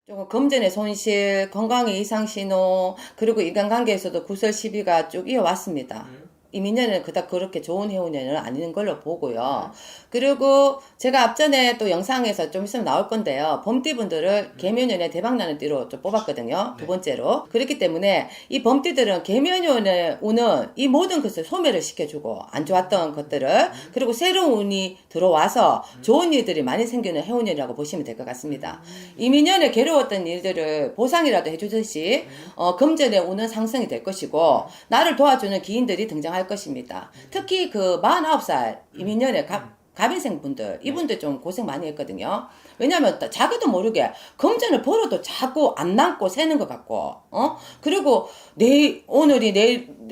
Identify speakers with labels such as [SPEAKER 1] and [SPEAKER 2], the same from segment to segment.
[SPEAKER 1] 조금 금전의 손실, 건강의 이상 신호, 그리고 인간관계에서도 구설 시비가 쭉 이어왔습니다. 이민년은 그닥 그렇게 좋은 해운년은 아닌 걸로 보고요. 그리고 제가 앞전에 또 영상에서 좀 있으면 나올 건데요. 범띠분들을 개묘년에 대박나는 띠로 좀 뽑았거든요. 두 번째로. 그렇기 때문에 이 범띠들은 개묘년에 오는 이 모든 것을 소멸을 시켜주고 안 좋았던 것들을 그리고 새로운 운이 들어와서 좋은 일들이 많이 생기는 해운년이라고 보시면 될 것 같습니다. 이민년에 괴로웠던 일들을 보상이라도 해주듯이 금전에 오는 상승이 될 것이고 나를 도와주는 기인들이 등장할 것입니다. 특히 그 49살 이민년에 갑인생 분들, 이분들 좀 고생 많이 했거든요. 왜냐면 자기도 모르게 금전을 벌어도 자꾸 안 남고 새는 것 같고, 그리고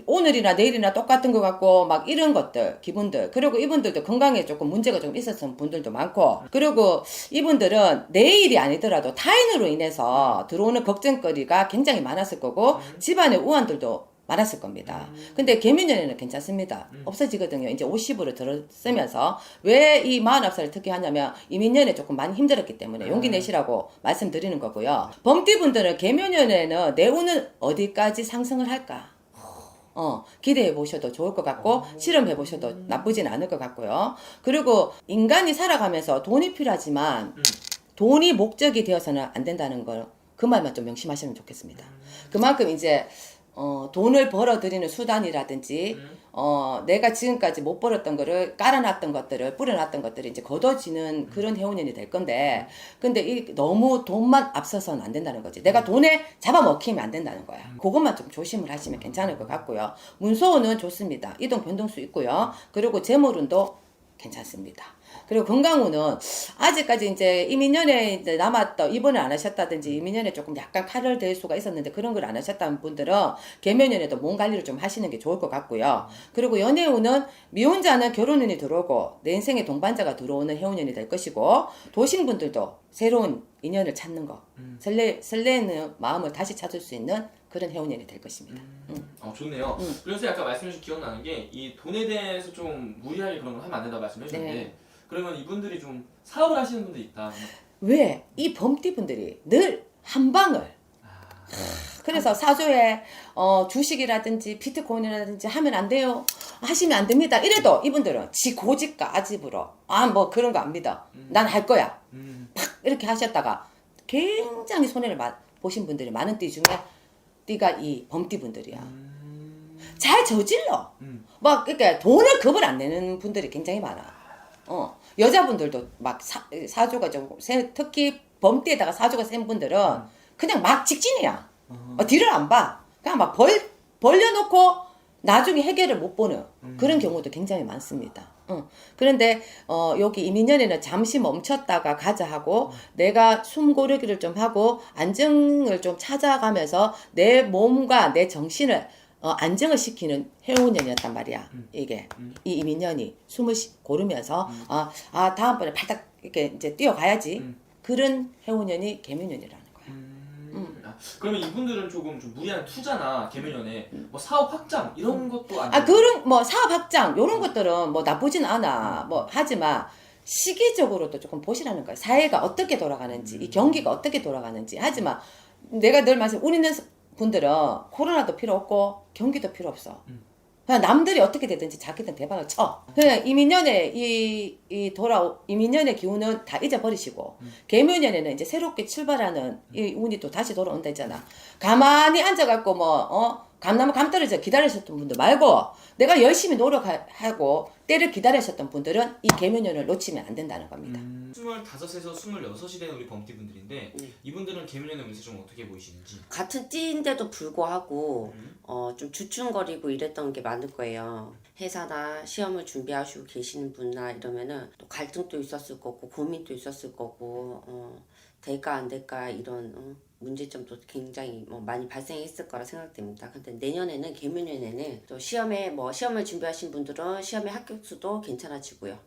[SPEAKER 1] 오늘이나 내일이나 똑같은 것 같고, 막 이런 것들, 기분들. 그리고 이분들도 건강에 조금 문제가 좀 있었던 분들도 많고, 그리고 이분들은 내일이 아니더라도 타인으로 인해서 들어오는 걱정거리가 굉장히 많았을 거고, 집안의 우환들도 많았을 겁니다. 근데 개미년에는 괜찮습니다. 없어지거든요. 이제 50으로 들어서면서. 왜 이 49살을 특히 하냐면 이민년에 조금 많이 힘들었기 때문에 용기 내시라고 말씀드리는 거고요. 범띠분들은 개묘년에는 내 운은 어디까지 상승을 할까? 기대해 보셔도 좋을 것 같고 실험해 보셔도 나쁘진 않을 것 같고요. 그리고 인간이 살아가면서 돈이 필요하지만 돈이 목적이 되어서는 안 된다는 걸 그 말만 좀 명심하시면 좋겠습니다. 그만큼 이제 돈을 벌어들이는 수단이라든지, 내가 지금까지 못 벌었던 거를 깔아놨던 것들을, 뿌려놨던 것들이 이제 걷어지는 그런 해운년이 될 건데, 근데 너무 돈만 앞서서는 안 된다는 거지. 내가 돈에 잡아먹히면 안 된다는 거야. 그것만 좀 조심을 하시면 괜찮을 것 같고요. 문서운은 좋습니다. 이동 변동수 있고요. 그리고 재물운도 괜찮습니다. 그리고 건강운은 아직까지 이제 이민년에 이제 남았던 입원을 안 하셨다든지 이민년에 조금 약간 칼을 댈 수가 있었는데 그런 걸 안 하셨다는 분들은 개묘년에도 몸 관리를 좀 하시는 게 좋을 것 같고요. 그리고 연애운은 미혼자는 결혼운이 들어오고 내 인생에 동반자가 들어오는 해운년이 될 것이고 도신분들도 새로운 인연을 찾는 거 설레는 마음을 다시 찾을 수 있는 그런 해운년이 될 것입니다.
[SPEAKER 2] 좋네요. 그래서 약간 말씀해주신 기억나는 게 이 돈에 대해서 좀 무리하게 그런 걸 하면 안 된다고 말씀해 주셨는데
[SPEAKER 1] 네.
[SPEAKER 2] 그러면 이분들이 좀 사업을 하시는 분들이 있다.
[SPEAKER 1] 왜? 이 범띠분들이 늘 한 방을 그래서 사주에 주식이라든지 비트코인이라든지 하면 안 돼요. 하시면 안 됩니다. 이래도 이분들은 지 고집과 아집으로 뭐 그런 거 안 믿어. 난 할 거야. 팍 이렇게 하셨다가 굉장히 손해를 보신 분들이 많은 띠 중에 띠가 이 범띠분들이야. 잘 저질러. 막 이렇게 돈을 겁을 안 내는 분들이 굉장히 많아. 여자분들도 막 사주가 좀 특히 범띠에다가 사주가 센 분들은 그냥 막 직진이야. 뒤를 안 봐. 그냥 막 벌려놓고 나중에 해결을 못 보는 그런 경우도 굉장히 많습니다. 그런데 여기 이민년에는 잠시 멈췄다가 가자 하고 내가 숨 고르기를 좀 하고 안정을 좀 찾아가면서 내 몸과 내 정신을 안정을 시키는 해운년이었단 말이야. 이게 이 이민년이 숨을 고르면서 다음번에 팔딱 이렇게 이제 뛰어가야지. 그런 해운년이 개묘년이라는 거야.
[SPEAKER 2] 그러면 이분들은 조금 좀 무리한 투자나 개면연에 뭐 사업 확장 이런 것도 안
[SPEAKER 1] 그런 뭐 사업 확장 요런 것들은 뭐 나쁘진 않아. 뭐 하지만 시기적으로도 조금 보시라는 거야. 사회가 어떻게 돌아가는지, 이 경기가 어떻게 돌아가는지. 하지만 내가 늘 말씀, 우리 있는 분들은 코로나도 필요 없고 경기도 필요 없어. 그냥 남들이 어떻게 되든지 자기는 대박을 쳐. 그냥 이민년에 이민년의 기운은 다 잊어버리시고 개묘년에는 이제 새롭게 출발하는 이 운이 또 다시 돌아온다 했잖아. 가만히 앉아갖고 감나무 감 떨어져 기다리셨던 분들 말고 내가 열심히 노력하고 때를 기다리셨던 분들은 이 개묘년을 놓치면 안 된다는 겁니다.
[SPEAKER 2] 25에서 26이 된 우리 범띠분들인데 이분들은 개면연의 운세 좀 어떻게 보이시는지.
[SPEAKER 3] 같은 띠인데도 불구하고 좀 주춤거리고 이랬던 게 많을 거예요. 회사나 시험을 준비하시고 계시는 분이나 이러면은 또 갈등도 있었을 거고 고민도 있었을 거고 될까 안 될까 이런 문제점도 굉장히 많이 발생했을 거라 생각됩니다. 근데 내년에는 개묘년에는 또 시험을 준비하신 분들은 시험의 합격수도 괜찮아지고요.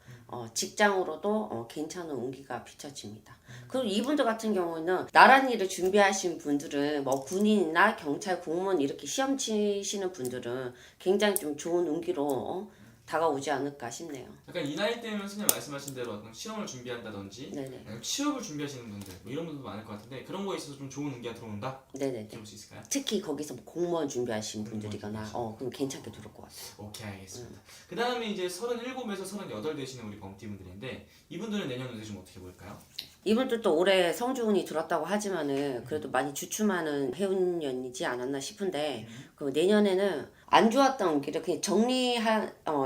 [SPEAKER 3] 직장으로도 괜찮은 운기가 비춰집니다. 그리고 이분들 같은 경우는 나란 일을 준비하신 분들은 뭐 군인이나 경찰, 공무원 이렇게 시험 치시는 분들은 굉장히 좀 좋은 운기로 다가오지 않을까 싶네요.
[SPEAKER 2] 약간 이 나이 때면 선생님 말씀하신 대로 어떤 시험을 준비한다든지
[SPEAKER 3] 네네.
[SPEAKER 2] 아니면 취업을 준비하시는 분들 뭐 이런 분들도 많을 것 같은데 그런 거에 있어서 좀 좋은 운기가 들어온다?
[SPEAKER 3] 네네네.
[SPEAKER 2] 이렇게 볼 수 있을까요?
[SPEAKER 3] 특히 거기서 뭐 공무원 준비하신 분들이거나 그럼 괜찮게 들을 것 같아요.
[SPEAKER 2] 오케이 알겠습니다. 그 다음에 이제 37에서 38 되시는 우리 범띠분들인데 이분들은 내년 운세 좀 어떻게 볼까요?
[SPEAKER 3] 이분들도 올해 성주운이 들었다고 하지만은 그래도 많이 주춤하는 해운년이지 않았나 싶은데 그 내년에는 안 좋았던 게 이렇게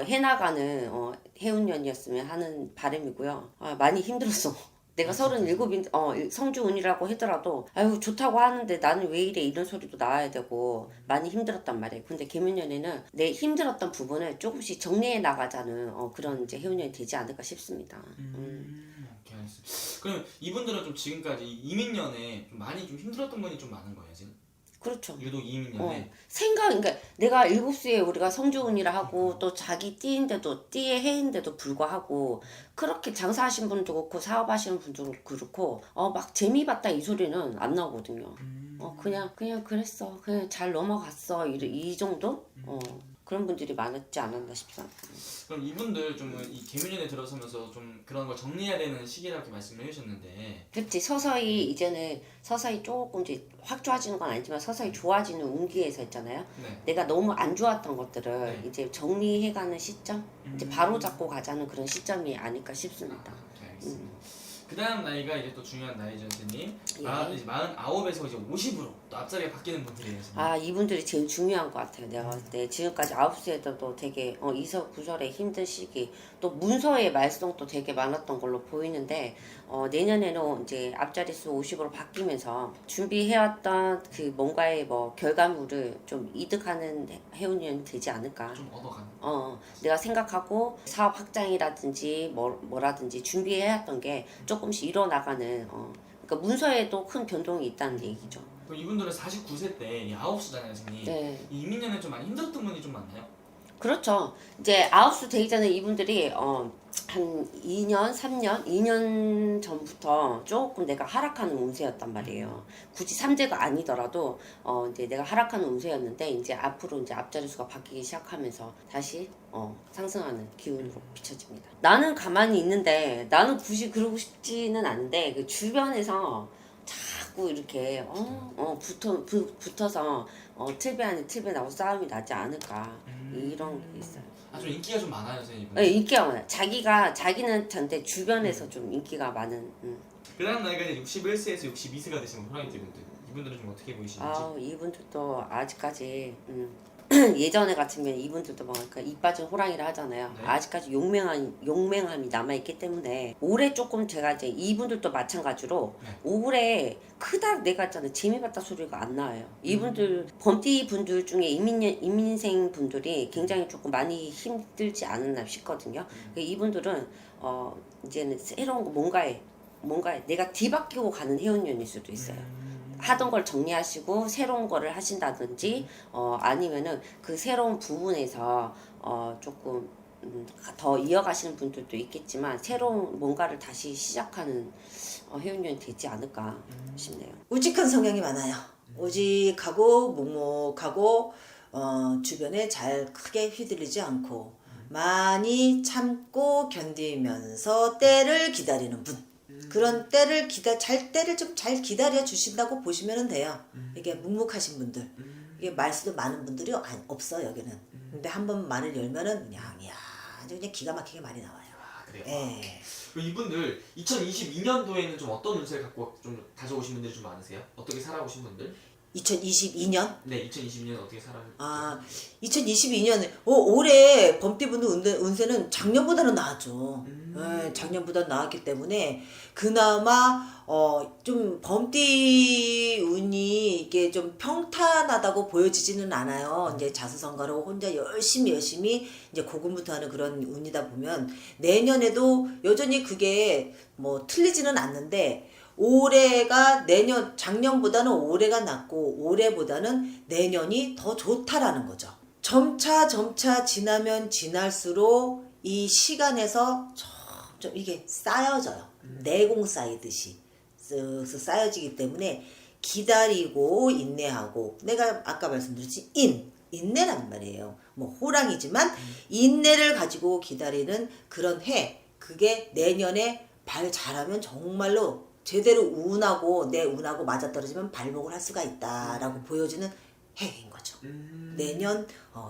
[SPEAKER 3] 해나가는 해운년이었으면 하는 바람이고요. 많이 힘들었어. 내가 37인 성주운이라고 하더라도 아유 좋다고 하는데 나는 왜 이래 이런 소리도 나와야 되고 많이 힘들었단 말이에요. 근데 개묘년에는 내 힘들었던 부분을 조금씩 정리해 나가자는 그런 이제 해운년이 되지 않을까 싶습니다.
[SPEAKER 2] 오케이 알겠습니다. 그럼 이분들은 좀 지금까지 이민년에 좀 많이 좀 힘들었던 분이 좀 많은 거예요 지금?
[SPEAKER 3] 그렇죠.
[SPEAKER 2] 유독 이민년에
[SPEAKER 3] 그러니까 내가 7수에 우리가 성주운이라 하고 또 자기 띠인데도 띠의 해인데도 불구하고 그렇게 장사하신 분도 그렇고 사업하시는 분도 그렇고 막 재미 봤다 이 소리는 안 나오거든요. 그냥 그랬어. 그냥 잘 넘어갔어. 이 정도? 그런 분들이 많았지 않았나 싶습니다.
[SPEAKER 2] 그럼 이분들 좀 이 개묘년에 들어서면서 좀 그런 걸 정리해야 되는 시기라고 이렇게 말씀을 해주셨는데
[SPEAKER 3] 그렇지. 서서히 이제는 조금 이제 확 좋아지는 건 아니지만 서서히 좋아지는 운기에서 있잖아요.
[SPEAKER 2] 네.
[SPEAKER 3] 내가 너무 안 좋았던 것들을
[SPEAKER 2] 네.
[SPEAKER 3] 이제 정리해가는 시점, 이제 바로 잡고 가자는 그런 시점이 아닐까 싶습니다.
[SPEAKER 2] 오케이 알겠습니다. 그 다음 나이가 이제 또 중요한 나이죠 선생님.
[SPEAKER 3] 예.
[SPEAKER 2] 이제 49에서 이제 50으로 또 앞자리가 바뀌는 분들이에요 선생님.
[SPEAKER 3] 이분들이 제일 중요한 것 같아요. 내가 봤을 때 지금까지 9수에도 되게 이서구설의 힘든 시기, 또 문서의 말썽도 되게 많았던 걸로 보이는데 내년에는 이제 앞자리수 50으로 바뀌면서 준비해왔던 그 뭔가의 뭐 결과물을 좀 이득하는 해운년이 되지 않을까.
[SPEAKER 2] 좀 얻어가는.
[SPEAKER 3] 내가 생각하고 사업 확장이라든지 뭐라든지 준비해왔던 게 조금씩 이뤄나가는 그러니까 문서에도 큰 변동이 있다는 얘기죠.
[SPEAKER 2] 그럼 이분들은 49세 때 9수잖아요 선생님.
[SPEAKER 3] 네.
[SPEAKER 2] 이 이민년에 좀 많이 힘들었던 분이 좀 많나요?
[SPEAKER 3] 그렇죠. 이제 9수 되기 전에 이분들이 한 2년, 3년, 2년 전부터 조금 내가 하락하는 운세였단 말이에요. 굳이 3제가 아니더라도 이제 내가 하락하는 운세였는데 이제 앞으로 이제 앞자리수가 바뀌기 시작하면서 다시 상승하는 기운으로 비춰집니다. 나는 가만히 있는데 나는 굳이 그러고 싶지는 않은데 그 주변에서 자꾸 이렇게 붙어서 틀배 아닌 틀배 나고 싸움이 나지 않을까 이런 게 있어요.
[SPEAKER 2] 좀 인기가 좀 많아요 선생님.
[SPEAKER 3] 네, 인기가 많아요. 자기는 전데 주변에서 좀 인기가 많은.
[SPEAKER 2] 그 다음 나이가 이제 61세에서 62세가 되시는 호랑이띠 분들. 이분들은 좀 어떻게 보이시는지.
[SPEAKER 3] 이분들도 아직까지 예전에 같으면 이분들도 막 입 빠진 호랑이라 하잖아요.
[SPEAKER 2] 네.
[SPEAKER 3] 아직까지 용맹함이 남아있기 때문에 올해 조금 제가 이제 이분들도 마찬가지로
[SPEAKER 2] 네.
[SPEAKER 3] 올해 크다 내가 했잖아요. 재미봤다 소리가 안 나와요. 이분들 범띠 분들 중에 이민생 분들이 굉장히 조금 많이 힘들지 않았나 싶거든요. 이분들은 이제는 새로운 거 뭔가에 내가 뒤바뀌고 가는 해운년일 수도 있어요. 하던 걸 정리하시고 새로운 거를 하신다든지 아니면은 그 새로운 부분에서 조금 더 이어가시는 분들도 있겠지만 새로운 뭔가를 다시 시작하는 해운년이 되지 않을까 싶네요.
[SPEAKER 4] 우직한 성향이 많아요. 우직하고 묵묵하고 주변에 잘 크게 휘둘리지 않고 많이 참고 견디면서 때를 기다리는 분. 그런 때를 좀 잘 기다려 주신다고 보시면 돼요. 이게 묵묵하신 분들, 이게 말수도 많은 분들이 없어 여기는. 근데 한번 말을 열면은 아주 그냥 기가 막히게 말이 나와요.
[SPEAKER 2] 그래요?
[SPEAKER 4] 예.
[SPEAKER 2] 그럼 이분들 2022년도에는 좀 어떤 운세를 갖고 좀 가져오신 분들이 좀 많으세요? 어떻게 살아오신 분들?
[SPEAKER 4] 2022년?
[SPEAKER 2] 네, 2022년 어떻게 살아오신
[SPEAKER 4] 2022년 올해 범띠분들 운세는 작년보다는 나았죠. 예, 작년보다 나았기 때문에 그나마 좀 범띠 운이 이게 좀 평탄하다고 보여지지는 않아요. 이제 자수성가로 혼자 열심히 이제 고군분투하는 그런 운이다 보면 내년에도 여전히 그게 뭐 틀리지는 않는데 올해가 작년보다는 올해가 낫고 올해보다는 내년이 더 좋다라는 거죠. 점차 지나면 지날수록 이 시간에서 점점 이게 쌓여져요. 내공 쌓이듯이 쓱쓱 쌓여지기 때문에 기다리고 인내하고 내가 아까 말씀드렸지 인내란 말이에요. 뭐 호랑이지만 인내를 가지고 기다리는 그런 해 그게 내년에 발 잘하면 정말로 제대로 운하고 내 운하고 맞아떨어지면 발목을 할 수가 있다라고 보여주는 해인 거죠. 내년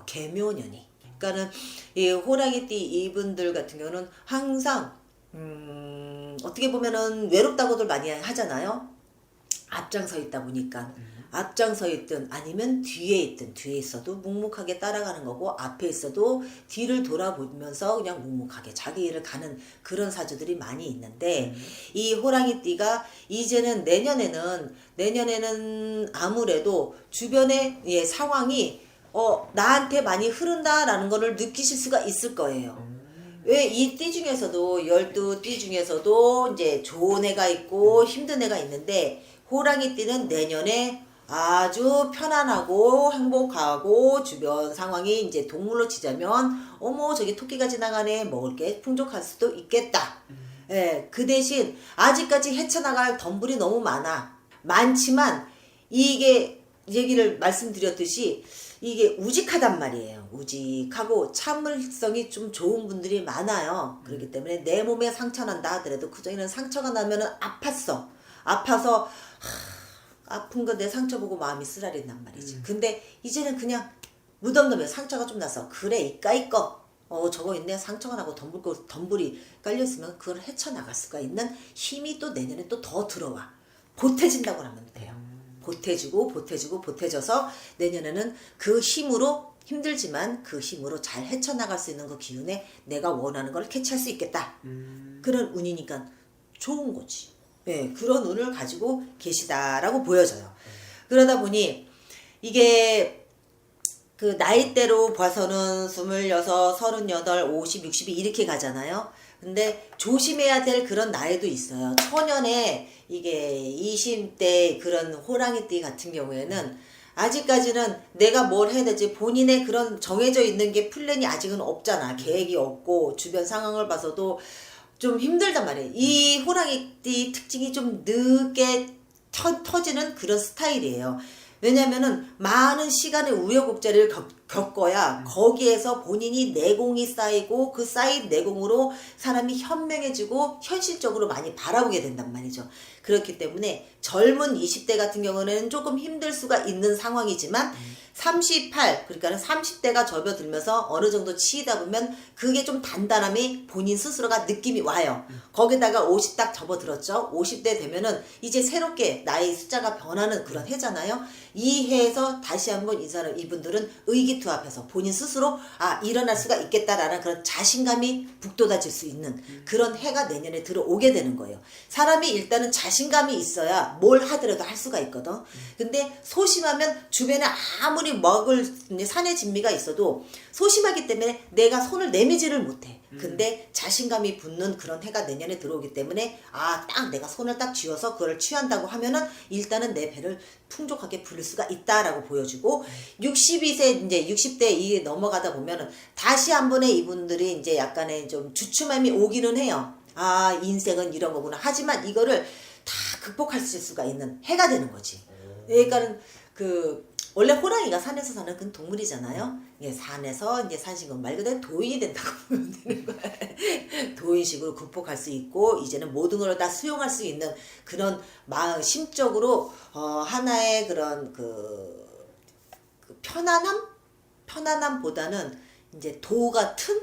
[SPEAKER 4] 개묘년이. 그러니까는 이 호랑이띠 이분들 같은 경우는 항상 어떻게 보면은 외롭다고들 많이 하잖아요. 앞장서 있다 보니까 앞장서 있든 아니면 뒤에 있어도 묵묵하게 따라가는 거고 앞에 있어도 뒤를 돌아보면서 그냥 묵묵하게 자기 일을 가는 그런 사주들이 많이 있는데 이 호랑이띠가 이제는 내년에는 아무래도 주변의 상황이 나한테 많이 흐른다라는 거를 느끼실 수가 있을 거예요. 왜 이 띠 중에서도 12띠 중에서도 이제 좋은 애가 있고 힘든 애가 있는데 호랑이띠는 내년에 아주 편안하고 행복하고 주변 상황이 이제 동물로 치자면 어머 저기 토끼가 지나가네 먹을 게 풍족할 수도 있겠다. 예, 그 대신 아직까지 헤쳐나갈 덤불이 너무 많지만 이게 얘기를 말씀드렸듯이 이게 우직하단 말이에요. 우직하고 참을성이 좀 좋은 분들이 많아요. 그렇기 때문에 내 몸에 상처 난다 하더라도 그전에는 상처가 나면은 아파서 아픈 거 내 상처 보고 마음이 쓰라린단 말이지. 근데 이제는 그냥 무덤덤해. 상처가 좀 나서 그래 이까 저거 있네. 상처가 나고 덤불이 깔려있으면 그걸 헤쳐나갈 수가 있는 힘이 또 내년에 또 더 들어와. 보태진다고 하면 돼요. 보태져서 내년에는 그 힘으로 힘들지만 그 힘으로 잘 헤쳐나갈 수 있는 그 기운에 내가 원하는 걸 캐치할 수 있겠다. 그런 운이니까 좋은 거지. 네, 그런 운을 가지고 계시다라고 보여져요. 그러다 보니 이게 그 나이대로 봐서는 26, 38, 50, 60이 이렇게 가잖아요. 근데 조심해야 될 그런 나이도 있어요. 초년에 이게 20대 그런 호랑이띠 같은 경우에는 아직까지는 내가 뭘 해야 될지 본인의 그런 정해져 있는 게 플랜이 아직은 없잖아. 계획이 없고 주변 상황을 봐서도 좀 힘들단 말이에요. 이 호랑이띠 특징이 좀 늦게 터지는 그런 스타일이에요. 왜냐면은 많은 시간의 우여곡절을 겪어야 거기에서 본인이 내공이 쌓이고 그 쌓인 내공으로 사람이 현명해지고 현실적으로 많이 바라보게 된단 말이죠. 그렇기 때문에 젊은 20대 같은 경우는 조금 힘들 수가 있는 상황이지만 38, 그러니까 30대가 접어들면서 어느 정도 치이다 보면 그게 좀 단단함이 본인 스스로가 느낌이 와요. 거기다가 50 딱 접어들었죠. 50대 되면은 이제 새롭게 나이 숫자가 변하는 그런 해잖아요. 이 해에서 다시 한번 이분들은 의기투합해서 본인 스스로 일어날 수가 있겠다라는 그런 자신감이 북돋아질 수 있는 그런 해가 내년에 들어오게 되는 거예요. 사람이 일단은 자신감이 있어야 뭘 하더라도 할 수가 있거든. 근데 소심하면 주변에 아무리 먹을 산의 진미가 있어도 소심하기 때문에 내가 손을 내미지를 못해. 근데 자신감이 붙는 그런 해가 내년에 들어오기 때문에 딱 내가 손을 딱 쥐어서 그걸 취한다고 하면은 일단은 내 배를 풍족하게 부를 수가 있다라고 보여주고 62세 이제 60대 이게 넘어가다 보면은 다시 한 번에 이분들이 이제 약간의 좀 주춤함이 오기는 해요. 인생은 이런 거구나. 하지만 이거를 다 극복할 수가 있는 해가 되는 거지. 그러니까는 원래 호랑이가 산에서 사는 그 동물이잖아요. 산에서 이제 산신건 말 그대로 도인이 된다고 보면 되는 거야. 도인식으로 극복할 수 있고 이제는 모든 걸 다 수용할 수 있는 그런 심적으로 하나의 그런 그 편안함보다는 이제 도 같은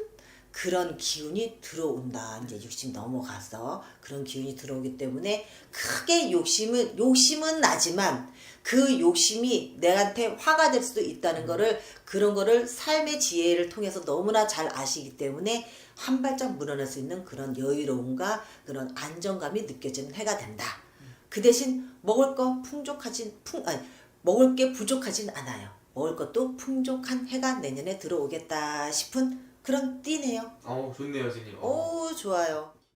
[SPEAKER 4] 그런 기운이 들어온다. 이제 60 넘어가서 그런 기운이 들어오기 때문에 크게 욕심은 나지만 그 욕심이 내한테 화가 될 수도 있다는 거를 그런 거를 삶의 지혜를 통해서 너무나 잘 아시기 때문에 한 발짝 물러날 수 있는 그런 여유로움과 그런 안정감이 느껴지는 해가 된다. 그 대신 먹을 게 부족하진 않아요. 먹을 것도 풍족한 해가 내년에 들어오겠다 싶은 그런 띠네요.
[SPEAKER 2] 좋네요, 선생님.
[SPEAKER 4] 오, 좋아요.